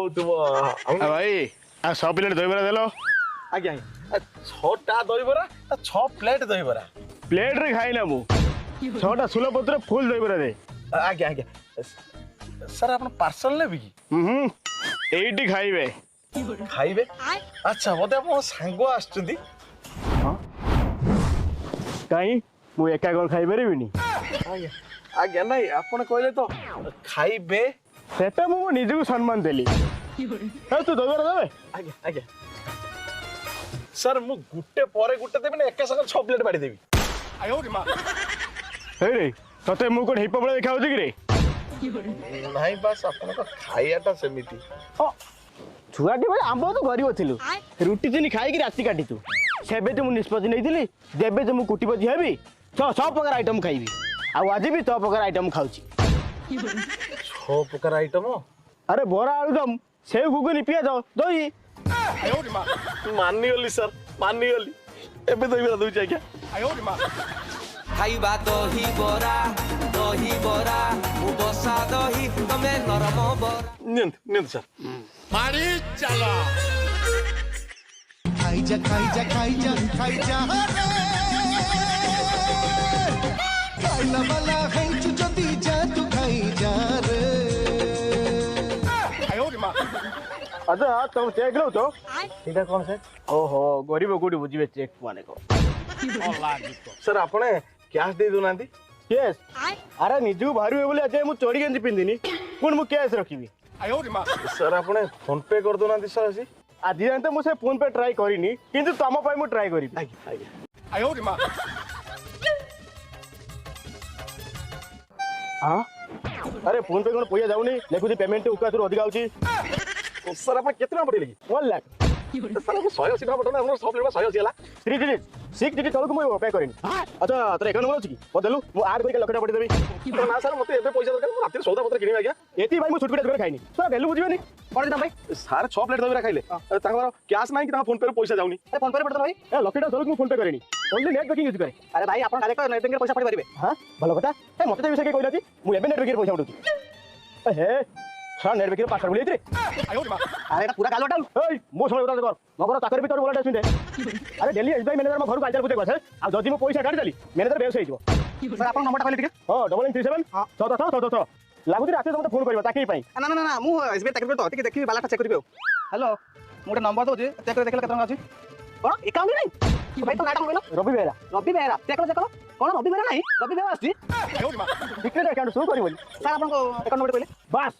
भाई आ 100 प्लेट दही बरा देलो आज्ञा 6टा दही बरा 6 प्लेट दही बरा प्लेट रे खाई ना मु 6टा सुलो पत्र फुल दही बरा दे आज्ञा आज्ञा सर आपण पार्सल लेबी की एइटी खाइबे खाइबे अच्छा बोधे आपण सांग आछुंदी काई मु एका कोन खाइ परिबिनी आज्ञा आज्ञा नहीं आपण कहले तो खाइबे सेटा मु निजु सम्मान देली ए तू दही बरा देबे आज्ञा आज्ञा सर मु गुटे परे गुटे देबे ना एका संग 6 प्लेट बाडी देबी आयो रे मां हे रे तते मु कोन हिप बळे देखाउ कि रे नहीं बस आपण को खाइयाटा सेमिति छुआटी बेले आंब तो गरीब थिलु रुटी चिनी खाई कि राति काटी तू सेबे तो मु निष्पत्ति नैथिली जेबे तो मु कुटीपति हेबी 6 प्रकार आइटम खाइबी आ आज भी 6 प्रकार आइटम खाउची 6 प्रकार आइटम अरे बोरा आलुदम सेव गुगनी पियाज दही आयो रे मां माननी गली सर माननी गली एबे दही बरा दउची आज्ञा आयो रे मां खाइबा दही बरा मु बसा दही तमे नरम बरा नियंत नियंत सर मारी चला खाइजा खाइजा खाइजा खाइजा खाइला वाला है जदी जा तू खाइजा रे आयो रे मां अच्छा तुम चेक लो तो एटा कोन सर ओहो गरीब गुडी बुझिबे चेक माने को सर आपने कैश दे दोनांती केस अरे निजु भारी बोले अजय मु चोरी गंजी पिंदिनी कोन मु केस रखिबी आयो रे मां सर आपने फोन पे कर दोनांती सर असी आज जानते मु से फोन पे ट्राई करिनी किंतु तम पाई मु ट्राई करिबी आज्ञा आज्ञा आयो रे मां हां अरे फोन पे कोन पैसा जाउनी देखुची पेमेंट उका तुर अधिक आउची सर आपने कितना पड़ी लगी 1 लाख सर आपको 180 ना पड़ना हमरो 100 प्लेट 180 हला 3 डिजिट 6 डिजिट तलक मु पे करिनी अच्छा तोर अकाउंट नंबर अछि की बदलु मु आड करके लखटा पड़ी देबी ना सर मते एबे पैसा दरकार रात सौदा पत्र किनी आज्ञा एती भाई मु छुटपिटा कर खाइनी सर वैल्यू बुझिबेनी कोन दाम भाई सर 6 प्लेट दही खाइले तांगर कैश नाही कि ता फोन पे पैसा जाउनी अरे फोन पे पड़ता भाई ए लखटा तलक मु फोन पे करिनी ओनली नेट बैंकिंग यूज करे अरे भाई आपण डायरेक्ट नेट बैंकिंग पैसा पड़ी परिबे हां भलो कथा ए मते विषय के कहला छी मु एबे नेट बैंकिंग पैसा उठुची हे सर नेट बैंकिंग पासवर्ड बोली रे आयो रे मां अरे एटा पूरा काल उठाउ ए मो समय उठा कर मगर ताकर भी तोर बोला सुन दे अरे डेली एसबीआई मैनेजर म घर को आइल बुझे गछ आ जदी मो पैसा काट देली मैनेजर बेस होई जइबो सर आपण नंबरटा कहले ठीक हां 9937 हां 6 लागु रे आते तुम फोन करबा ताकि पई ना ना ना मु एसबीआई ताकि तो ठीक देखि बालाटा चेक करबे हेलो मोटे नंबर दो जे चेक कर देखला केतना अछि कोन अकाउंट नहीं भाई तो नाटा होइलो रवि बेहरा चेक कर कोन रवि बेहरा नहीं रवि बेहरा आछि आयो रे मां डिक्लेयर अकाउंट शुरू करिबो सर आपन को अकाउंट नंबर कहले बस